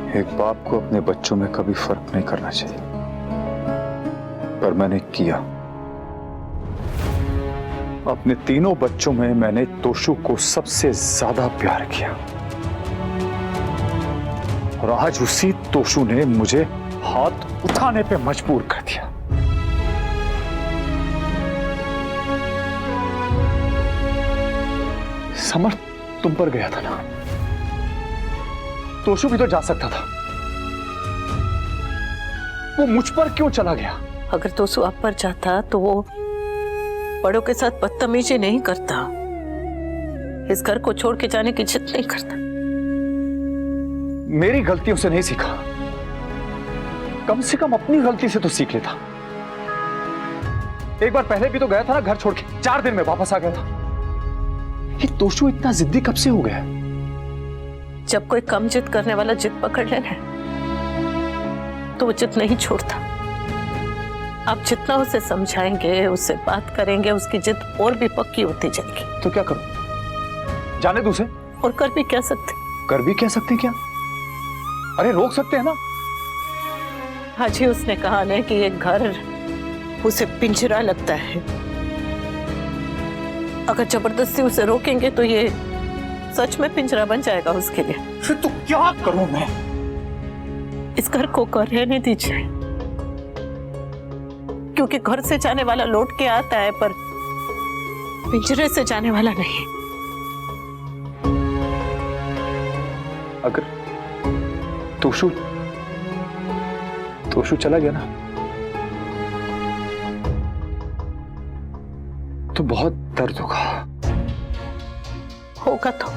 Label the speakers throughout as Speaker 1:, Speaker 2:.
Speaker 1: एक बाप को अपने बच्चों में कभी फर्क नहीं करना चाहिए, पर मैंने किया। अपने तीनों बच्चों में मैंने तोशु को सबसे ज्यादा प्यार किया, और आज उसी तोशु ने मुझे हाथ उठाने पे मजबूर कर दिया। समर तुम पर गया था ना, तोशु भी तो जा सकता था, वो मुझ पर क्यों चला गया?
Speaker 2: अगर तोशु आप पर जाता तो वो बड़ों के साथ बदतमीजी नहीं करता, इस घर को छोड़ के जाने की जिद नहीं करता।
Speaker 1: मेरी गलतियों से नहीं सीखा, कम से कम अपनी गलती से तो सीख लेता। एक बार पहले भी तो गया था ना घर छोड़ के, 4 दिन में वापस आ गया था। ये तोशु इतना जिद्दी कब से हो गया?
Speaker 2: जब कोई कम जिद करने वाला जिद पकड़ लेना तो वो जिद नहीं छोड़ता। आप जितना उसे समझाएंगे, उससे बात करेंगे, उसकी जिद और भी पक्की होती जाएगी।
Speaker 1: तो क्या करूं? जाने दो उसे।
Speaker 2: और कर भी क्या सकते?
Speaker 1: कर भी क्या सकते क्या? अरे रोक सकते हैं ना।
Speaker 2: आज ही उसने कहा ना कि ये घर उसे पिंजरा लगता है। अगर जबरदस्ती उसे रोकेंगे तो ये सच में पिंजरा बन जाएगा उसके लिए।
Speaker 1: फिर तो क्या करूं मैं?
Speaker 2: इस घर को रहने दीजिए, क्योंकि घर से जाने वाला लौट के आता है, पर पिंजरे से जाने वाला नहीं।
Speaker 1: अगर तोशु चला गया ना तो बहुत दर्द
Speaker 2: होगा तो,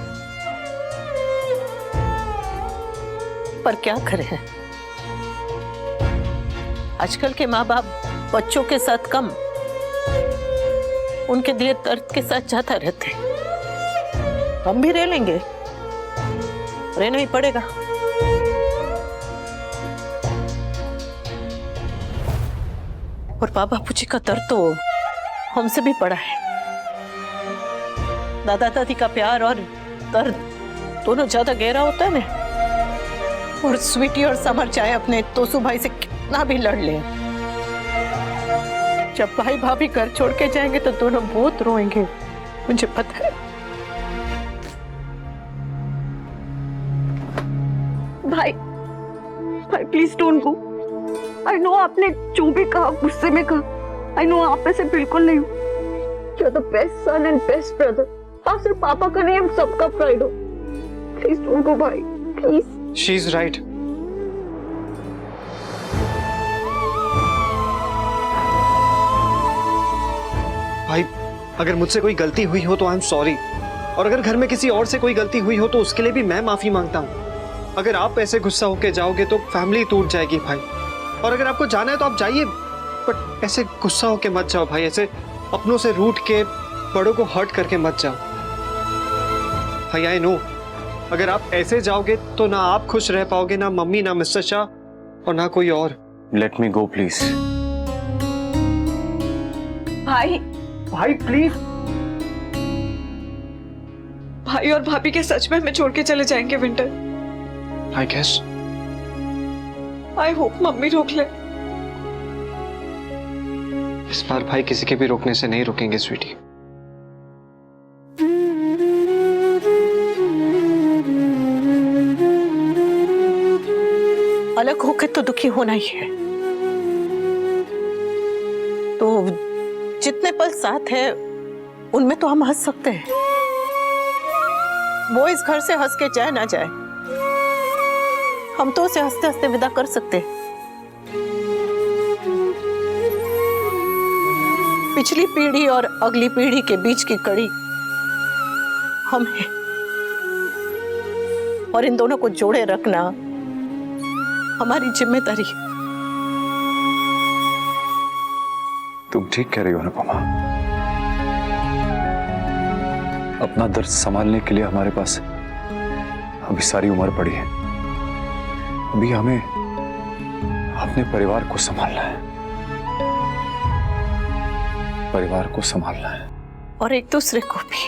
Speaker 2: पर क्या करें? आजकल के माँ बाप बच्चों के साथ कम, उनके दिए दर्द के साथ ज्यादा रहते। हम भी रह लेंगे, रहना ही पड़ेगा। और बाबा पूजी का दर्द तो हमसे भी बड़ा है। दादा दादी का प्यार और दर्द दोनों ज्यादा गहरा होता है ना। और स्वीटी और समर चाहे अपने तोशु भाई से कितना भी लड़ ले, जब भाई भाभी घर छोड़ के जाएंगे तो दोनों बहुत रोएंगे, मुझे पता है।
Speaker 3: भाई भाई please don't go. I know आपने जो भी कहा गुस्से में कहा। आई नो आप ऐसे बिल्कुल नहीं हो। You are the best son and best brother. आप सिर्फ पापा का नहीं, हम सबका प्राइड हो। प्लीज डोंट गो भाई, प्लीज।
Speaker 4: She is right. भाई अगर मुझसे कोई गलती हुई हो तो आई एम सॉरी, और अगर घर में किसी और से कोई गलती हुई हो तो उसके लिए भी मैं माफी मांगता हूँ। अगर आप ऐसे गुस्सा होके जाओगे तो फैमिली टूट जाएगी भाई। और अगर आपको जाना है तो आप जाइए, बट ऐसे गुस्सा होके मत जाओ भाई। ऐसे अपनों से रूठ के बड़ों को हर्ट करके मत जाओ भाई। आई नो अगर आप ऐसे जाओगे तो ना आप खुश रह पाओगे, ना मम्मी, ना मिस्टर शाह, और ना कोई और।
Speaker 1: Let me go please.
Speaker 3: भाई
Speaker 1: भाई प्लीज।
Speaker 3: भाई और भाभी के सच में हमें छोड़ के चले जाएंगे winter?
Speaker 4: I guess.
Speaker 3: I hope मम्मी रोक ले।
Speaker 4: इस बार भाई किसी के भी रोकने से नहीं रुकेंगे स्वीटी।
Speaker 2: अलग होकर तो दुखी होना ही है, तो जितने पल साथ है उनमें तो हम हंस सकते हैं। वो इस घर से हंस के जाए ना जाए, हम तो उसे हंसते हंसते विदा कर सकते हैं। पिछली पीढ़ी और अगली पीढ़ी के बीच की कड़ी हम हैं, और इन दोनों को जोड़े रखना हमारी जिम्मेदारी है।
Speaker 1: तुम ठीक कह रही हो अनुपमा। अपना दर्द संभालने के लिए हमारे पास अभी सारी उम्र पड़ी है। अभी हमें अपने परिवार को संभालना है, परिवार को संभालना है,
Speaker 2: और एक दूसरे को भी।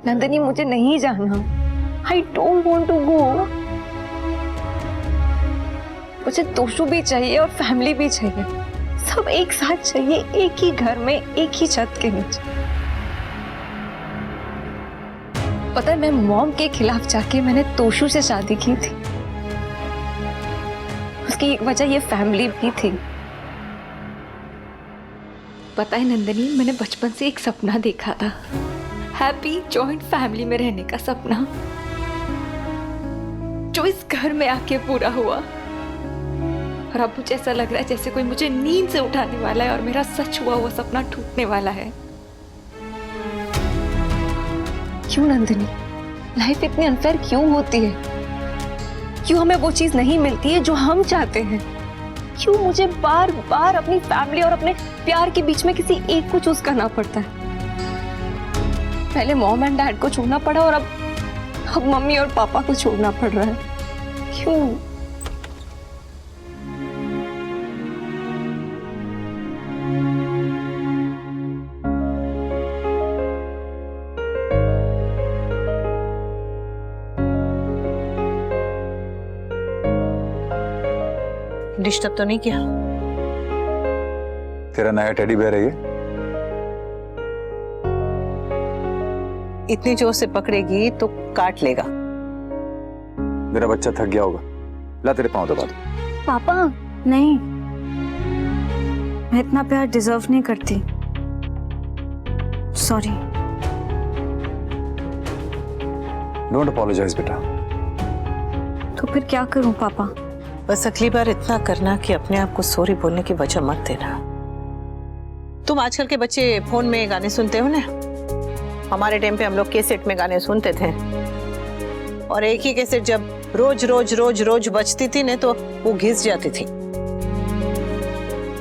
Speaker 3: नंदिनी मुझे नहीं जाना। I don't want to go. मुझे तोशु भी चाहिए और फैमिली भी चाहिए, सब एक साथ चाहिए, एक ही घर में एक ही छत के नीचे। पता है, मैं मॉम के खिलाफ जाके मैंने तोशु से शादी की थी। उसकी एक वजह ये फैमिली भी थी। पता है नंदिनी, मैंने बचपन से एक सपना देखा था, हैप्पी जॉइंट फैमिली में रहने का सपना, जो इस घर में आके पूरा हुआ। और अब मुझे ऐसा लग रहा है जैसे कोई मुझे नींद से उठाने वाला है और मेरा सच हुआ वो सपना टूटने वाला है। क्यों नंदिनी, लाइफ इतनी अनफेयर क्यों होती है? क्यों हमें वो चीज नहीं मिलती है जो हम चाहते हैं? क्यों मुझे बार बार अपनी फैमिली और अपने प्यार के बीच में किसी एक को चूज करना पड़ता है? पहले मॉम एंड डैड को छोड़ना पड़ा और अब मम्मी और पापा को छोड़ना पड़ रहा है। क्यों?
Speaker 2: डिस्टर्ब तो नहीं किया?
Speaker 1: तेरा नया टेडी बेयर है ये?
Speaker 2: इतनी जोर से पकड़ेगी तो काट लेगा।
Speaker 1: मेरा बच्चा थक गया होगा, ला तेरे पांव दबा दो।
Speaker 3: पापा नहीं, मैं इतना प्यार डिजर्व नहीं करती, सॉरी।
Speaker 1: डोंट अपोलोजाइज बेटा।
Speaker 3: तो फिर क्या करूं पापा?
Speaker 2: बस अगली बार इतना करना कि अपने आप को सॉरी बोलने की वजह मत देना। तुम आजकल के बच्चे फोन में गाने सुनते हो ना, हमारे टाइम पे हम लोग कैसेट में गाने सुनते थे, और एक ही कैसेट जब रोज रोज रोज रोज बजती थी ना तो वो घिस जाती थी।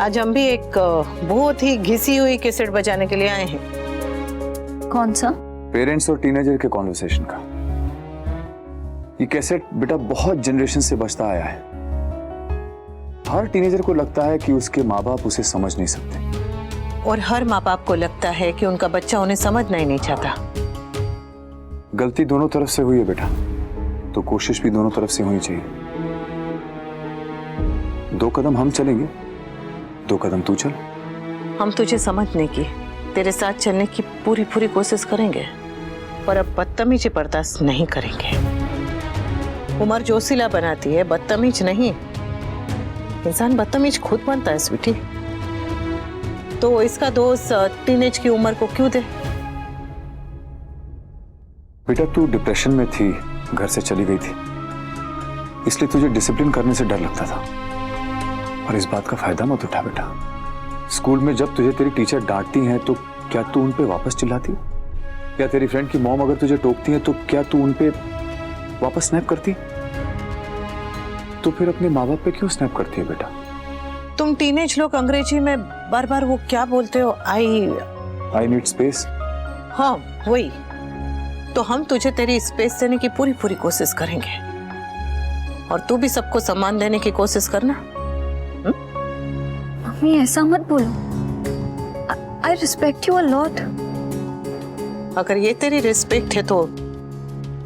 Speaker 2: आज हम भी एक बहुत ही घिसी हुई कैसेट बजाने के लिए आए हैं।
Speaker 3: कौन सा?
Speaker 1: पेरेंट्स और टीनेजर के कॉन्वर्सेशन का। ये कैसेट बेटा बहुत जनरेशन से बजता आया है। हर टीनेजर को लगता है कि उसके माँ बाप उसे समझ नहीं सकते,
Speaker 2: और हर माँ बाप को लगता है कि उनका बच्चा उन्हें समझना ही नहीं चाहता।
Speaker 1: गलती दोनों तरफ से हुई है बेटा, तो कोशिश भी दोनों तरफ से होनी चाहिए। 2 कदम हम चलेंगे, 2 कदम तू चल।
Speaker 2: हम तुझे समझने की, तेरे साथ चलने की पूरी पूरी कोशिश करेंगे, पर अब बदतमीजी बर्दाश्त नहीं करेंगे। उम्र जोशीला बनाती है, बदतमीज नहीं। इंसान बदतमीज खुद बनता है स्वीटी। तो इसका दोस्त टीनेज की उम्र को क्यों दे?
Speaker 1: बेटा तू डिप्रेशन में थी, घर से चली गई थी, इसलिए तुझे डिसिप्लिन करने से डर लगता था। और इस बात का फायदा मत उठा बेटा। स्कूल में जब तुझे तेरी टीचर डांटती हैं तो क्या तू उन पे वापस चिल्लाती? या तेरी फ्रेंड की मॉम अगर तुझे टोकती है तो क्या तू उन पे वापस स्नैप करती? तो फिर अपने माँ बाप पे क्यों स्नैप करती है बेटा?
Speaker 2: तुम टीनेज लोग अंग्रेजी में बार बार वो क्या बोलते हो, आई
Speaker 1: नीड स्पेस।
Speaker 2: हाँ वही। तो हम तुझे तेरी स्पेस देने की पूरी पूरी कोशिश करेंगे, और तू भी सबको सम्मान देने की कोशिश करना।
Speaker 3: मम्मी ऐसा मत बोलो, I respect you a lot.
Speaker 2: अगर ये तेरी रिस्पेक्ट है तो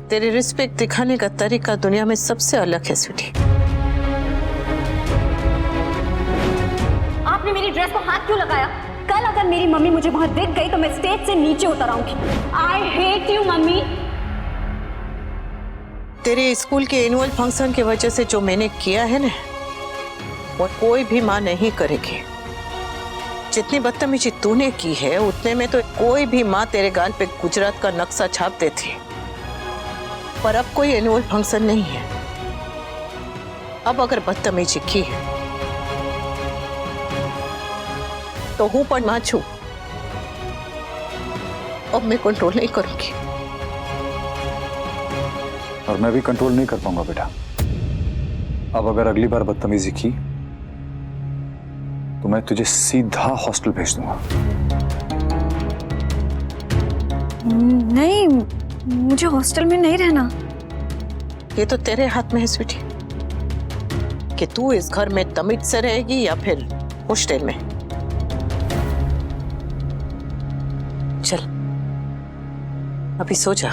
Speaker 2: तेरी रिस्पेक्ट दिखाने का तरीका दुनिया में सबसे अलग है स्वीटी।
Speaker 3: आपने मेरी ड्रेस को हाथ क्यों लगाया? कल अगर मेरी मम्मी मुझे वहां देख गई तो मैं स्टेज से नीचे उतर आऊंगी। I hate you mummy.
Speaker 2: तेरे स्कूल के एनुअल फंक्शन की वजह से जो मैंने किया है ना, वो कोई भी माँ नहीं करेगी। जितनी बदतमीजी तूने की है उतने में तो कोई भी माँ तेरे गाल पे गुजरात का नक्शा छाप देती। पर अब कोई एनुअल फंक्शन नहीं है। अब अगर बदतमीजी की है तो हूं पर मां छू, अब मैं कंट्रोल नहीं करूंगी।
Speaker 1: और मैं भी कंट्रोल नहीं कर पाऊंगा बेटा। अब अगर अगली बार बदतमीजी की तो मैं तुझे सीधा हॉस्टल भेज दूंगा।
Speaker 3: नहीं, मुझे हॉस्टल में नहीं रहना।
Speaker 2: ये तो तेरे हाथ में है स्वीटी, कि तू इस घर में तमीज से रहेगी या फिर हॉस्टल में। चल अभी सो जा।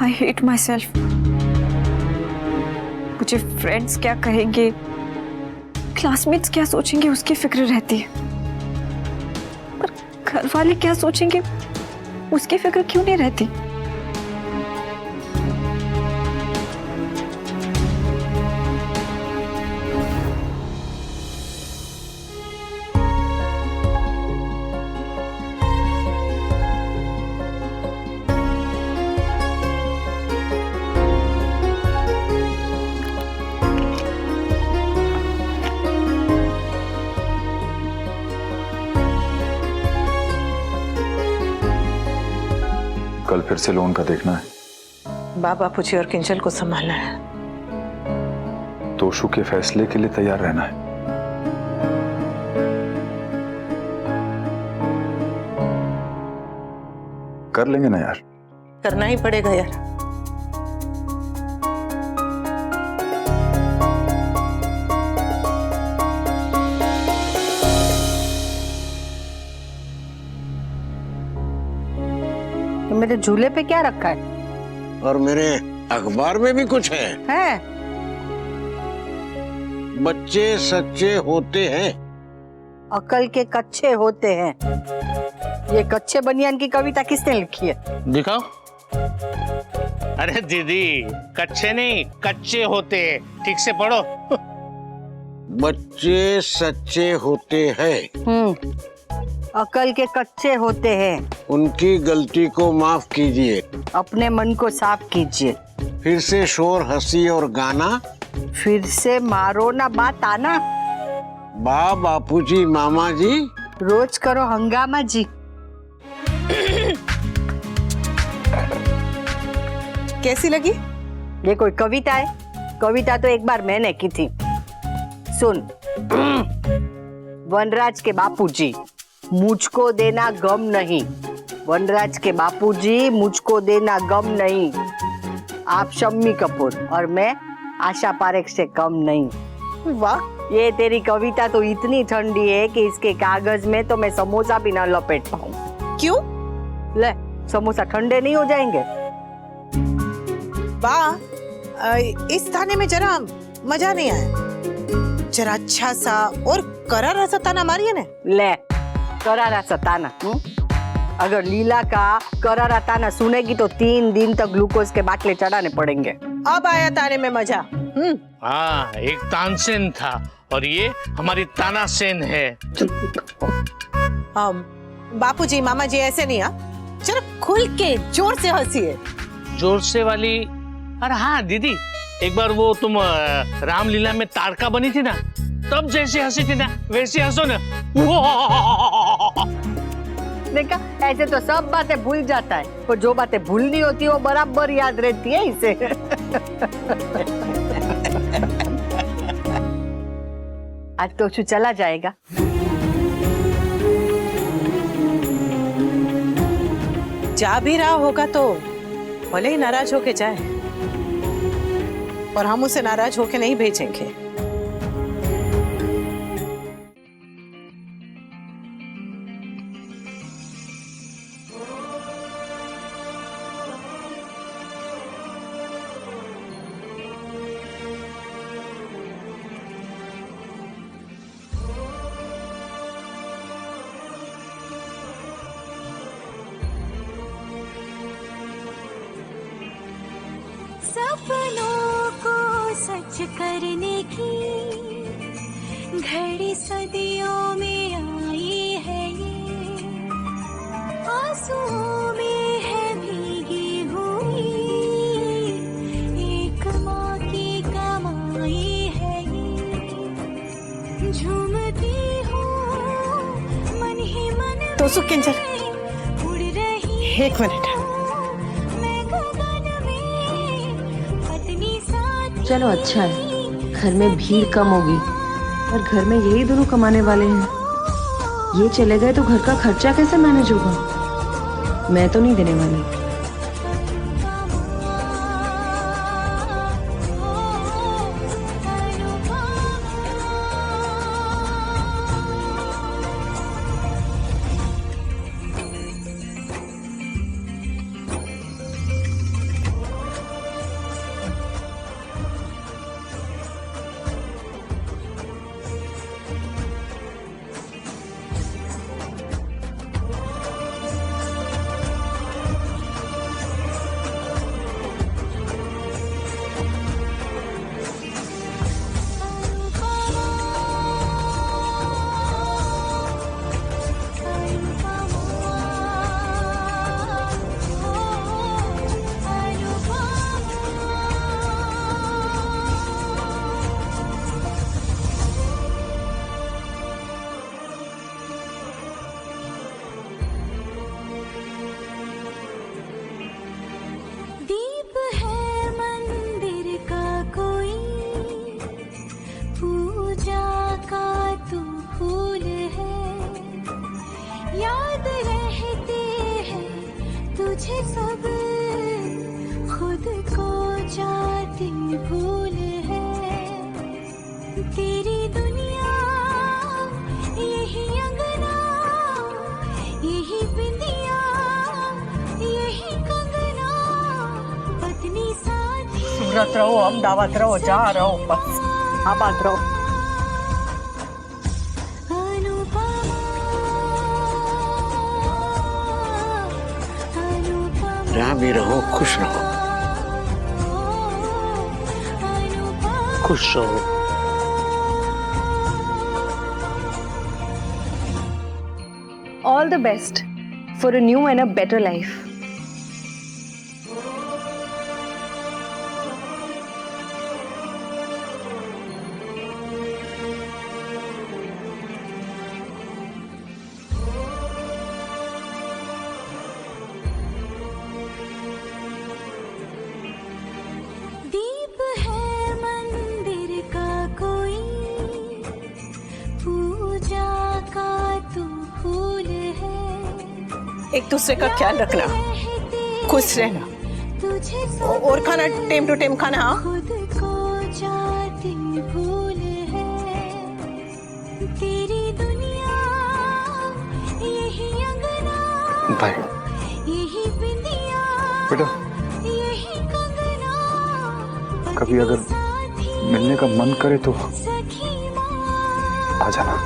Speaker 3: I hate my self. मुझे फ्रेंड्स क्या कहेंगे, क्लासमेट्स क्या सोचेंगे उसकी फिक्र रहती है, पर घर वाले क्या सोचेंगे उसकी फिक्र क्यों नहीं रहती।
Speaker 1: कल फिर से लोन का देखना है।
Speaker 2: बापूजी और किंजल को संभालना है।
Speaker 1: तोशु के फैसले के लिए तैयार रहना है। कर लेंगे ना यार।
Speaker 2: करना ही पड़ेगा यार।
Speaker 5: तो मेरे झूले पे क्या रखा है?
Speaker 6: और मेरे अखबार में भी कुछ है। बच्चे सच्चे होते हैं,
Speaker 5: अकल के कच्चे होते हैं। ये कच्चे बनियान की कविता किसने लिखी है?
Speaker 7: दिखाओ। अरे दीदी, कच्चे नहीं कच्चे होते हैं, ठीक से पढ़ो।
Speaker 6: बच्चे सच्चे होते हैं,
Speaker 5: अकल के कच्चे होते हैं।
Speaker 6: उनकी गलती को माफ कीजिए,
Speaker 5: अपने मन को साफ कीजिए।
Speaker 6: फिर से शोर हंसी और गाना,
Speaker 5: फिर से मारो ना बात आना।
Speaker 6: बापूजी मामा जी,
Speaker 5: रोज करो हंगामा जी।
Speaker 2: कैसी लगी?
Speaker 5: ये कोई कविता है? कविता तो एक बार मैंने की थी। सुन। वनराज के बापूजी, मुझको देना गम नहीं। वनराज के बापूजी, मुझको देना गम नहीं। आप शम्मी कपूर और मैं आशा पारेख से कम नहीं।
Speaker 2: वाह,
Speaker 5: ये तेरी कविता तो इतनी ठंडी है कि इसके कागज में तो मैं समोसा भी ना लपेट पाऊं।
Speaker 2: क्यों?
Speaker 5: ले, समोसा ठंडे नहीं हो जाएंगे?
Speaker 8: वाह, इस ताने में जरा मजा नहीं आया। जरा अच्छा सा और करारा सा ताना मारिए ना।
Speaker 5: ले, करारा सा ताना। अगर लीला का करारा ताना सुनेगी तो 3 दिन तक ग्लूकोज के बाटले चढ़ाने पड़ेंगे।
Speaker 8: अब आया ताने में मजा।
Speaker 7: हाँ, एक तानसेन था और ये हमारी तानासेन है।
Speaker 8: बापूजी मामा जी ऐसे नहीं, जरा खुल के जोर से हंसिए।
Speaker 7: जोर से वाली? अरे हाँ दीदी, एक बार वो तुम रामलीला में तारका बनी थी ना, तब जैसे हंसी थी ना वैसे हंसो ना।
Speaker 5: देखा, ऐसे तो सब बातें भूल जाता है, पर जो बातें भूलनी होती है वो बराबर याद रहती है इसे। आज तोशु चला जाएगा।
Speaker 8: जा भी रहा होगा तो भले ही नाराज होके जाए, और हम उसे नाराज होके नहीं भेजेंगे।
Speaker 9: सपनों को सच करने की घड़ी सदियों में आई है ये, आंसुओं में है भीगी हुई एक माँ की कमाई है ये, झूमती हूँ मन ही मन में।
Speaker 8: तोशु किंजल,
Speaker 9: उड़ रही
Speaker 8: 1 मिनट।
Speaker 10: चलो अच्छा है, घर में भीड़ कम होगी, और घर में यही दोनों कमाने वाले हैं। ये चले गए तो घर का खर्चा कैसे मैनेज होगा? मैं तो नहीं देने वाली।
Speaker 9: याद रहते हैं तुझे सब, खुद को जाती भूल है। तेरी दुनिया यही अंगना, यही बिंदिया, यही कंगना, पत्नी साथी।
Speaker 5: सूरत रहो, अहमदाबाद रहो, जहाँ रहो, बस आबाद रहो।
Speaker 6: जहाँ भी रहो खुश रहो।
Speaker 7: खुश रहो।
Speaker 10: All the best for a new and a better life.
Speaker 9: दीप है मंदिर का कोई, पूजा का तू फूल है।
Speaker 2: एक दूसरे का ख्याल रखना, खुश रहना
Speaker 9: तुझे
Speaker 2: और खाना टाइम टू टाइम खाना। हाँ,
Speaker 9: खुद को जाती भूल है। तेरी दुनिया यही अंगना,
Speaker 1: भाई
Speaker 9: यही बिंदिया,
Speaker 1: बेटा,
Speaker 9: यही कंगना,
Speaker 1: कभी अगर मिलने का मन करे तो
Speaker 9: सखी
Speaker 1: आ जाना।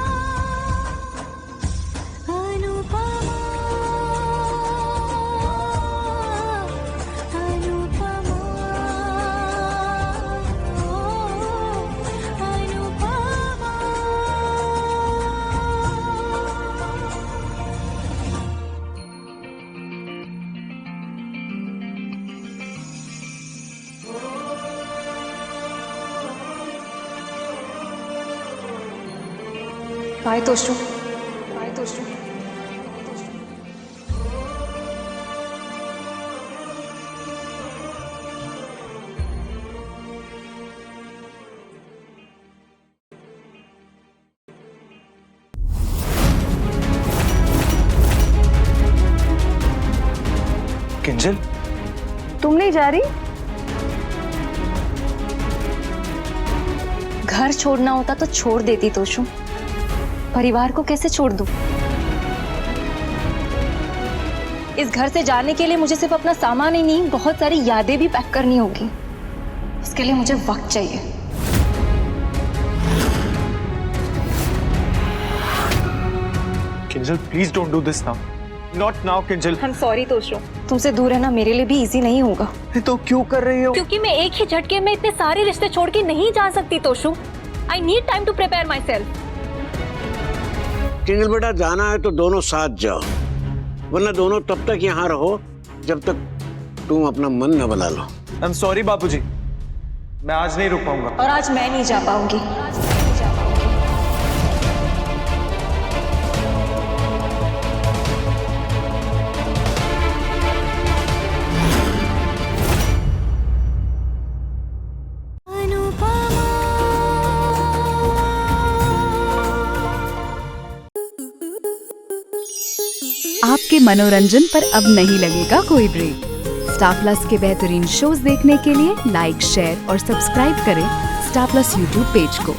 Speaker 10: Bye, Toshru. Bye, Toshru.
Speaker 1: Kinjal,
Speaker 10: तुम नहीं जा रही? घर छोड़ना होता तो छोड़ देती तोशु, परिवार को कैसे छोड़ दूं? इस घर से जाने के लिए मुझे सिर्फ अपना सामान ही नहीं, बहुत सारी यादें भी पैक करनी होगी। उसके लिए मुझे वक्त चाहिए।
Speaker 4: Kinjal please don't do this now, not now Kinjal.
Speaker 10: I'm sorry Toshu, तुमसे दूर रहना मेरे लिए भी इजी नहीं होगा।
Speaker 4: तो क्यों कर रही हो?
Speaker 10: क्योंकि मैं एक ही झटके में इतने सारे रिश्ते छोड़ के नहीं जा सकती Toshu. I need time to prepare myself.
Speaker 6: Kinjal बेटा, जाना है तो दोनों साथ जाओ, वरना दोनों तब तक यहाँ रहो जब तक तुम अपना मन न बना लो।
Speaker 4: आई एम सॉरी बाबूजी, मैं आज नहीं रुक पाऊंगा।
Speaker 10: और आज मैं नहीं जा पाऊंगी।
Speaker 11: आपके मनोरंजन पर अब नहीं लगेगा कोई ब्रेक। स्टार प्लस के बेहतरीन शोज देखने के लिए लाइक, शेयर और सब्सक्राइब करें स्टार प्लस यूट्यूब पेज को।